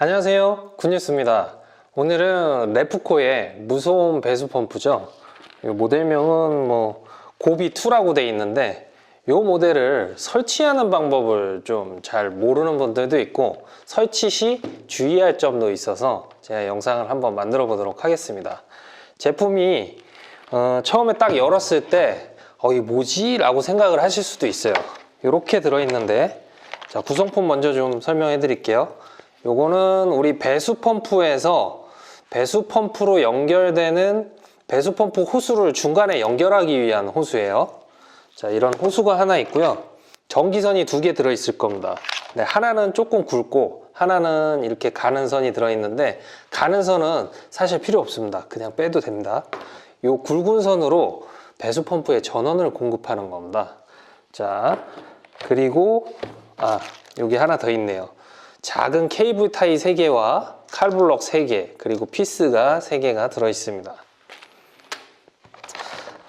안녕하세요, 굿뉴스입니다. 오늘은 레프코의 무소음 배수 펌프죠. 이 모델명은 고비2라고 되어 있는데, 이 모델을 설치하는 방법을 좀 잘 모르는 분들도 있고 설치 시 주의할 점도 있어서 제가 영상을 한번 만들어 보도록 하겠습니다. 제품이 처음에 딱 열었을 때 이게 뭐지? 라고 생각을 하실 수도 있어요. 이렇게 들어있는데, 자, 구성품 먼저 좀 설명해 드릴게요. 요거는 우리 배수 펌프에서 배수 펌프로 연결되는 배수 펌프 호수를 중간에 연결하기 위한 호수예요. 자, 이런 호수가 하나 있고요. 전기선이 2개 들어있을 겁니다. 네, 하나는 조금 굵고 하나는 이렇게 가는 선이 들어있는데, 가는 선은 사실 필요 없습니다. 그냥 빼도 됩니다. 요 굵은 선으로 배수 펌프에 전원을 공급하는 겁니다. 자, 그리고 여기 하나 더 있네요. 작은 케이블 타이 3개와 칼블럭 3개, 그리고 피스가 3개가 들어있습니다.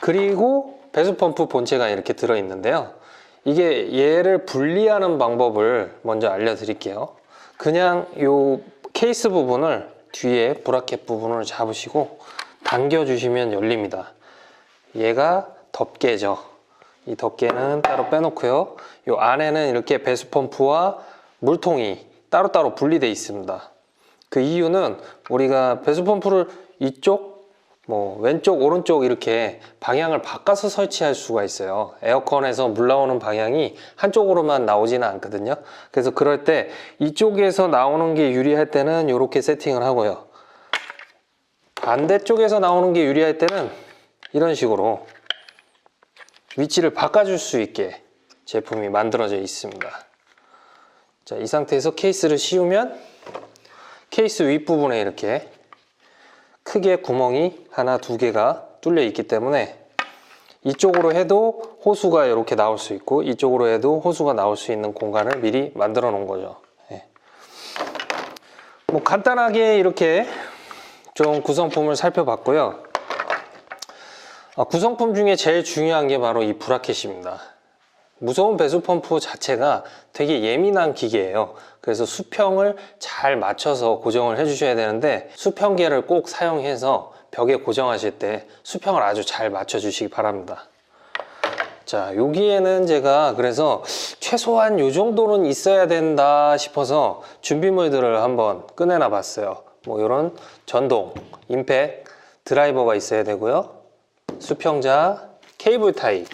그리고 배수 펌프 본체가 이렇게 들어있는데요. 이게 얘를 분리하는 방법을 먼저 알려드릴게요. 그냥 이 케이스 부분을 뒤에 브라켓 부분을 잡으시고 당겨주시면 열립니다. 얘가 덮개죠. 이 덮개는 따로 빼놓고요. 이 안에는 이렇게 배수 펌프와 물통이 따로따로 분리되어 있습니다. 그 이유는 우리가 배수 펌프를 이쪽, 왼쪽, 오른쪽 이렇게 방향을 바꿔서 설치할 수가 있어요. 에어컨에서 물 나오는 방향이 한쪽으로만 나오지는 않거든요. 그래서 그럴 때 이쪽에서 나오는 게 유리할 때는 이렇게 세팅을 하고요. 반대쪽에서 나오는 게 유리할 때는 이런 식으로 위치를 바꿔줄 수 있게 제품이 만들어져 있습니다. 자, 이 상태에서 케이스를 씌우면 케이스 윗부분에 이렇게 크게 구멍이 하나, 2개가 뚫려 있기 때문에 이쪽으로 해도 호수가 이렇게 나올 수 있고 이쪽으로 해도 호수가 나올 수 있는 공간을 미리 만들어 놓은 거죠. 예. 간단하게 이렇게 좀 구성품을 살펴봤고요. 구성품 중에 제일 중요한 게 바로 이 브라켓입니다. 무소음 배수 펌프 자체가 되게 예민한 기계예요. 그래서 수평을 잘 맞춰서 고정을 해 주셔야 되는데, 수평계를 꼭 사용해서 벽에 고정하실 때 수평을 아주 잘 맞춰 주시기 바랍니다. 자, 여기에는 제가 그래서 최소한 이 정도는 있어야 된다 싶어서 준비물들을 한번 꺼내놔 봤어요. 이런 전동, 임팩, 드라이버가 있어야 되고요. 수평자, 케이블 타이,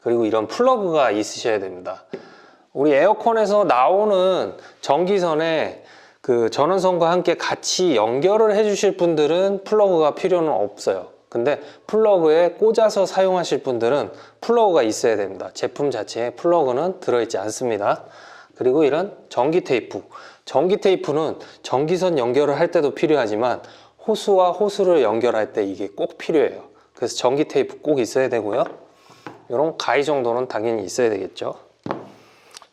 그리고 이런 플러그가 있으셔야 됩니다. 우리 에어컨에서 나오는 전기선에 그 전원선과 함께 같이 연결을 해 주실 분들은 플러그가 필요는 없어요. 근데 플러그에 꽂아서 사용하실 분들은 플러그가 있어야 됩니다. 제품 자체에 플러그는 들어있지 않습니다. 그리고 이런 전기 테이프. 전기 테이프는 전기선 연결을 할 때도 필요하지만 호수와 호수를 연결할 때 이게 꼭 필요해요. 그래서 전기 테이프 꼭 있어야 되고요. 이런 가위 정도는 당연히 있어야 되겠죠.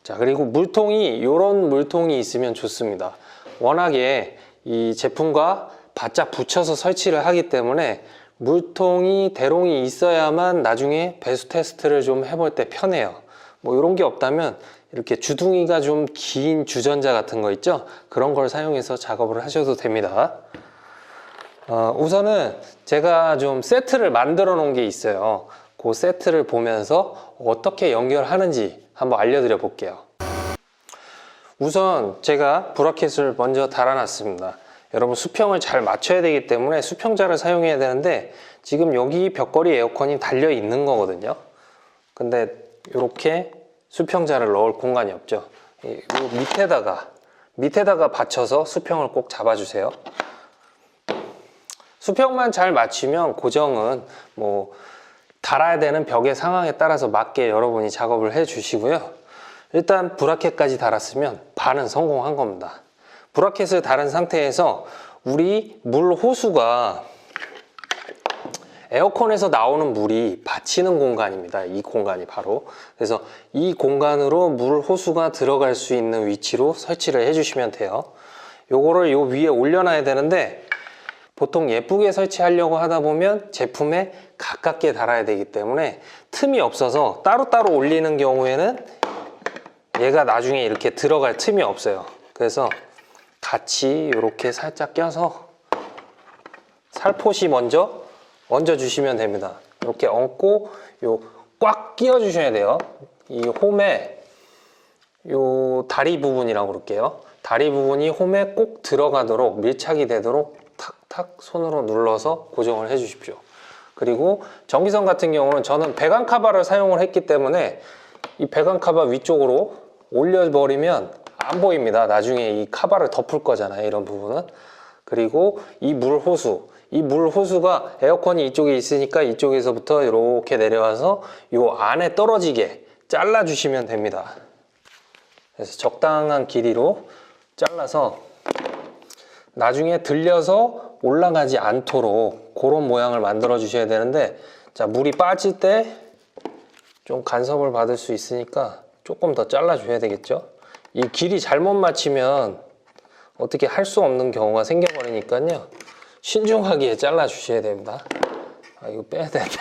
자, 그리고 물통이, 이런 물통이 있으면 좋습니다. 워낙에 이 제품과 바짝 붙여서 설치를 하기 때문에 물통이 대롱이 있어야만 나중에 배수 테스트를 좀 해볼 때 편해요. 이런 게 없다면 이렇게 주둥이가 좀 긴 주전자 같은 거 있죠? 그런 걸 사용해서 작업을 하셔도 됩니다. 우선은 제가 좀 세트를 만들어 놓은 게 있어요. 그 세트를 보면서 어떻게 연결하는지 한번 알려드려 볼게요. 우선 제가 브라켓을 먼저 달아놨습니다. 여러분, 수평을 잘 맞춰야 되기 때문에 수평자를 사용해야 되는데, 지금 여기 벽걸이 에어컨이 달려 있는 거거든요. 근데 이렇게 수평자를 넣을 공간이 없죠. 이 밑에다가 받쳐서 수평을 꼭 잡아주세요. 수평만 잘 맞추면 고정은 달아야 되는 벽의 상황에 따라서 맞게 여러분이 작업을 해 주시고요. 일단 브라켓까지 달았으면 반은 성공한 겁니다. 브라켓을 달은 상태에서 우리 물 호수가 에어컨에서 나오는 물이 받치는 공간입니다. 이 공간이 바로. 그래서 이 공간으로 물 호수가 들어갈 수 있는 위치로 설치를 해 주시면 돼요. 요거를 요 위에 올려놔야 되는데, 보통 예쁘게 설치하려고 하다 보면 제품에 가깝게 달아야 되기 때문에 틈이 없어서 따로따로 올리는 경우에는 얘가 나중에 이렇게 들어갈 틈이 없어요. 그래서 같이 이렇게 살짝 껴서 살포시 먼저 얹어주시면 됩니다. 이렇게 얹고 꽉 끼워주셔야 돼요. 이 홈에 요 다리 부분이라고 그럴게요. 다리 부분이 홈에 꼭 들어가도록 밀착이 되도록 탁탁 손으로 눌러서 고정을 해 주십시오. 그리고 전기선 같은 경우는 저는 배관 카바를 사용을 했기 때문에 이 배관 카바 위쪽으로 올려버리면 안 보입니다. 나중에 이 카바를 덮을 거잖아요, 이런 부분은. 그리고 이 물 호수가 에어컨이 이쪽에 있으니까 이쪽에서부터 이렇게 내려와서 요 안에 떨어지게 잘라 주시면 됩니다. 그래서 적당한 길이로 잘라서 나중에 들려서 올라가지 않도록 그런 모양을 만들어 주셔야 되는데, 자, 물이 빠질 때 좀 간섭을 받을 수 있으니까 조금 더 잘라 줘야 되겠죠. 이 길이 잘못 맞추면 어떻게 할 수 없는 경우가 생겨버리니까요, 신중하게 잘라 주셔야 됩니다. 아, 이거 빼야 되는데.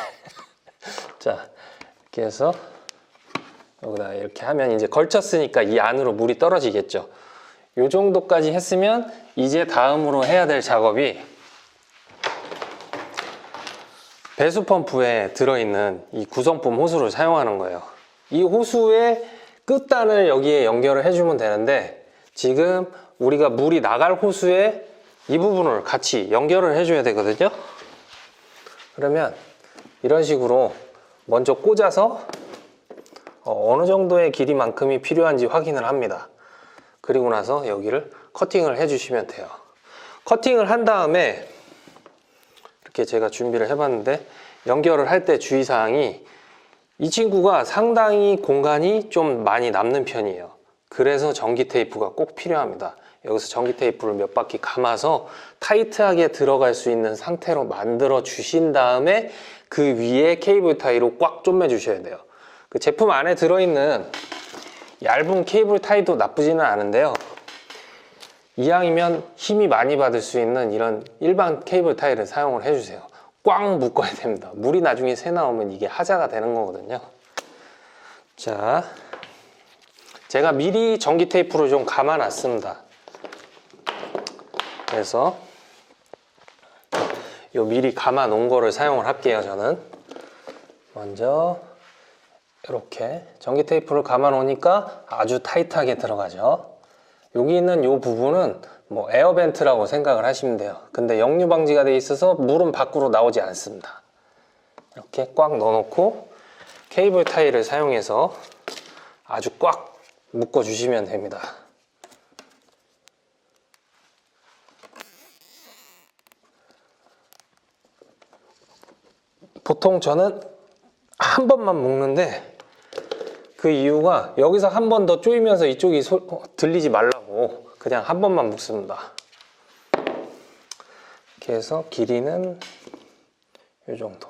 자, 이렇게 해서 여기다 이렇게 하면 이제 걸쳤으니까 이 안으로 물이 떨어지겠죠. 요 정도까지 했으면 이제 다음으로 해야 될 작업이 배수 펌프에 들어있는 이 구성품 호스를 사용하는 거예요. 이 호수의 끝단을 여기에 연결을 해주면 되는데, 지금 우리가 물이 나갈 호수에 이 부분을 같이 연결을 해줘야 되거든요. 그러면 이런 식으로 먼저 꽂아서 어느 정도의 길이만큼이 필요한지 확인을 합니다. 그리고 나서 여기를 커팅을 해주시면 돼요. 커팅을 한 다음에 이렇게 제가 준비를 해봤는데, 연결을 할 때 주의사항이, 이 친구가 상당히 공간이 좀 많이 남는 편이에요. 그래서 전기 테이프가 꼭 필요합니다. 여기서 전기 테이프를 몇 바퀴 감아서 타이트하게 들어갈 수 있는 상태로 만들어 주신 다음에 그 위에 케이블 타이로 꽉 좀매 주셔야 돼요. 그 제품 안에 들어있는 얇은 케이블 타이도 나쁘지는 않은데요, 이왕이면 힘이 많이 받을 수 있는 이런 일반 케이블 타이를 사용을 해주세요. 꽉 묶어야 됩니다. 물이 나중에 새 나오면 이게 하자가 되는 거거든요. 자, 제가 미리 전기 테이프를 좀 감아 놨습니다. 그래서 요 미리 감아 놓은 거를 사용을 할게요. 저는 먼저 이렇게 전기 테이프를 감아 놓으니까 아주 타이트하게 들어가죠. 여기 있는 이 부분은 뭐 에어벤트라고 생각을 하시면 돼요. 근데 역류 방지가 되어 있어서 물은 밖으로 나오지 않습니다. 이렇게 꽉 넣어놓고 케이블 타이를 사용해서 아주 꽉 묶어 주시면 됩니다. 보통 저는 한 번만 묶는데, 그 이유가 여기서 한 번 더 조이면서 이쪽이 들리지 말라고 그냥 한 번만 묶습니다. 이렇게 해서 길이는 이 정도.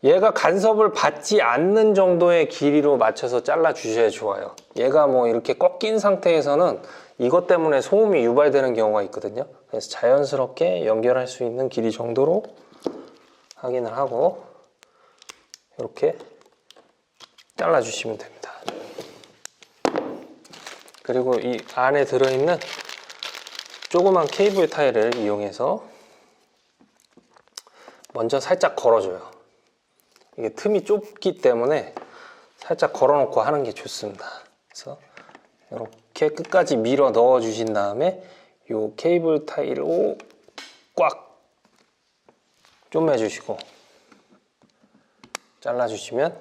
얘가 간섭을 받지 않는 정도의 길이로 맞춰서 잘라 주셔야 좋아요. 얘가 뭐 이렇게 꺾인 상태에서는 이것 때문에 소음이 유발되는 경우가 있거든요. 그래서 자연스럽게 연결할 수 있는 길이 정도로 확인을 하고 이렇게 잘라 주시면 됩니다. 그리고 이 안에 들어있는 조그만 케이블 타이를 이용해서 먼저 살짝 걸어줘요. 이게 틈이 좁기 때문에 살짝 걸어놓고 하는 게 좋습니다. 그래서 이렇게 끝까지 밀어 넣어 주신 다음에 이 케이블 타이로 꽉 쪼매 주시고 잘라 주시면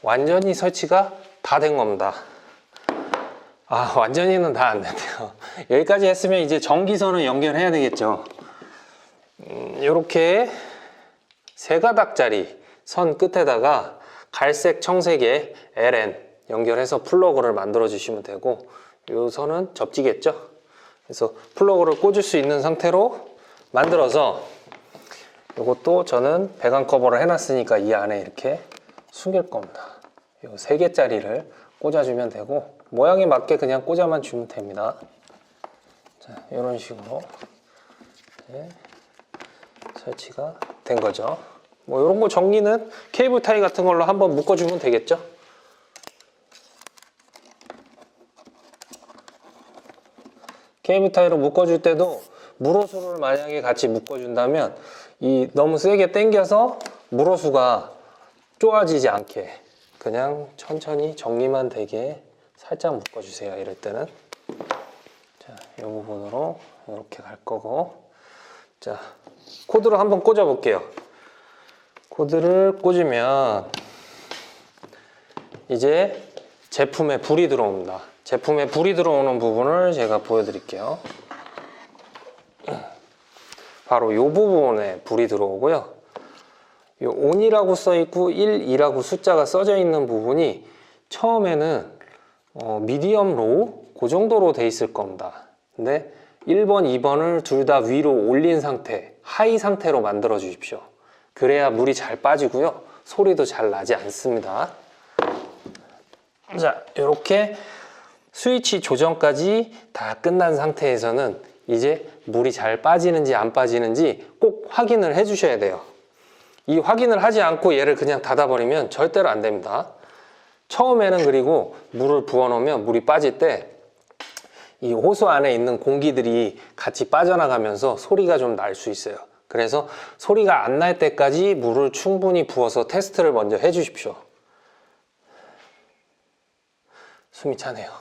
완전히 설치가 다 된 겁니다. 아, 완전히는 다 안 된대요. 여기까지 했으면 이제 전기선을 연결해야 되겠죠. 이렇게 세 가닥짜리 선 끝에다가 갈색 청색의 LN 연결해서 플러그를 만들어 주시면 되고, 이 선은 접지겠죠. 그래서 플러그를 꽂을 수 있는 상태로 만들어서, 이것도 저는 배관 커버를 해놨으니까 이 안에 이렇게 숨길 겁니다. 이 3개짜리를 꽂아주면 되고, 모양에 맞게 그냥 꽂아만 주면 됩니다. 자, 이런 식으로 설치가 된 거죠. 뭐 이런 거 정리는 케이블 타이 같은 걸로 한번 묶어주면 되겠죠. 케이블 타이로 묶어줄 때도 물호수를 만약에 같이 묶어준다면 이 너무 세게 당겨서 물호수가 쪼아지지 않게 그냥 천천히 정리만 되게 살짝 묶어주세요. 이럴 때는 자, 이 부분으로 이렇게 갈 거고, 자, 코드를 한번 꽂아 볼게요. 코드를 꽂으면 이제 제품에 불이 들어옵니다. 제품에 불이 들어오는 부분을 제가 보여드릴게요. 바로 이 부분에 불이 들어오고요. 이 ON이라고 써있고 1, 2라고 숫자가 써져 있는 부분이 처음에는 미디엄 로우 그 정도로 돼 있을 겁니다. 근데 1번, 2번을 둘 다 위로 올린 상태, 하이 상태로 만들어 주십시오. 그래야 물이 잘 빠지고요. 소리도 잘 나지 않습니다. 자, 이렇게 스위치 조정까지 다 끝난 상태에서는 이제 물이 잘 빠지는지 안 빠지는지 꼭 확인을 해 주셔야 돼요. 이 확인을 하지 않고 얘를 그냥 닫아버리면 절대로 안 됩니다. 처음에는 그리고 물을 부어 놓으면 물이 빠질 때 이 호수 안에 있는 공기들이 같이 빠져나가면서 소리가 좀 날 수 있어요. 그래서 소리가 안 날 때까지 물을 충분히 부어서 테스트를 먼저 해 주십시오. 숨이 차네요.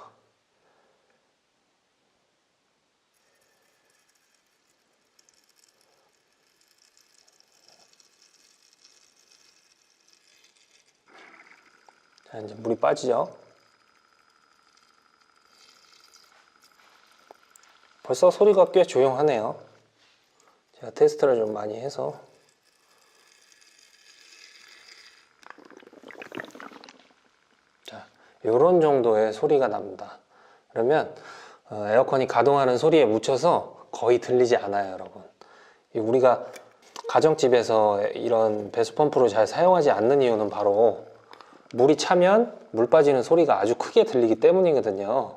자, 이제 물이 빠지죠. 벌써 소리가 꽤 조용하네요. 제가 테스트를 좀 많이 해서. 자, 요런 정도의 소리가 납니다. 그러면 에어컨이 가동하는 소리에 묻혀서 거의 들리지 않아요, 여러분. 우리가 가정집에서 이런 배수펌프를 잘 사용하지 않는 이유는 바로 물이 차면 물 빠지는 소리가 아주 크게 들리기 때문이거든요.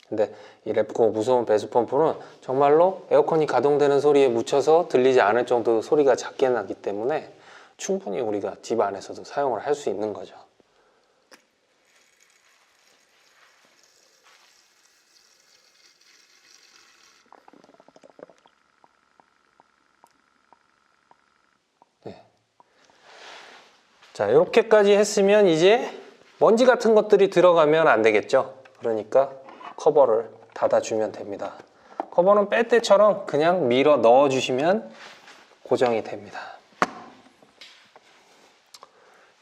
근데 이 랩코 무소음 배수펌프는 정말로 에어컨이 가동되는 소리에 묻혀서 들리지 않을 정도 소리가 작게 나기 때문에 충분히 우리가 집 안에서도 사용을 할 수 있는 거죠. 네. 자, 이렇게까지 했으면 이제 먼지 같은 것들이 들어가면 안 되겠죠. 그러니까 커버를 닫아주면 됩니다. 커버는 뺄 때처럼 그냥 밀어 넣어주시면 고정이 됩니다.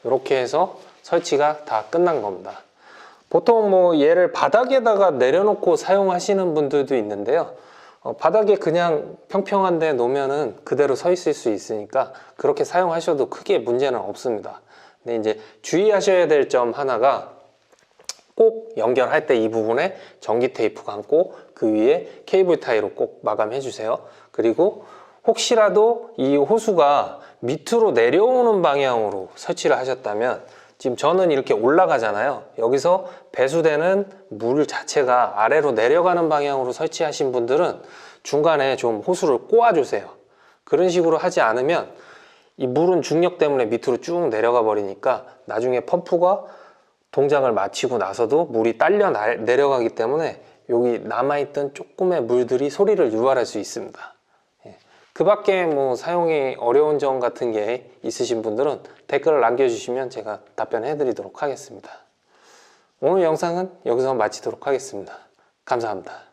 이렇게 해서 설치가 다 끝난 겁니다. 보통 뭐 얘를 바닥에다가 내려놓고 사용하시는 분들도 있는데요. 바닥에 그냥 평평한 데 놓으면은 그대로 서 있을 수 있으니까 그렇게 사용하셔도 크게 문제는 없습니다. 근데 이제 주의하셔야 될 점 하나가 꼭 연결할 때 이 부분에 전기 테이프 감고 그 위에 케이블 타이로 꼭 마감해 주세요. 그리고 혹시라도 이 호수가 밑으로 내려오는 방향으로 설치를 하셨다면, 지금 저는 이렇게 올라가잖아요. 여기서 배수되는 물 자체가 아래로 내려가는 방향으로 설치하신 분들은 중간에 좀 호수를 꼬아 주세요. 그런 식으로 하지 않으면 이 물은 중력 때문에 밑으로 쭉 내려가 버리니까 나중에 펌프가 동작을 마치고 나서도 물이 딸려 내려가기 때문에 여기 남아있던 조금의 물들이 소리를 유발할 수 있습니다. 그 밖에 뭐 사용이 어려운 점 같은 게 있으신 분들은 댓글을 남겨주시면 제가 답변해 드리도록 하겠습니다. 오늘 영상은 여기서 마치도록 하겠습니다. 감사합니다.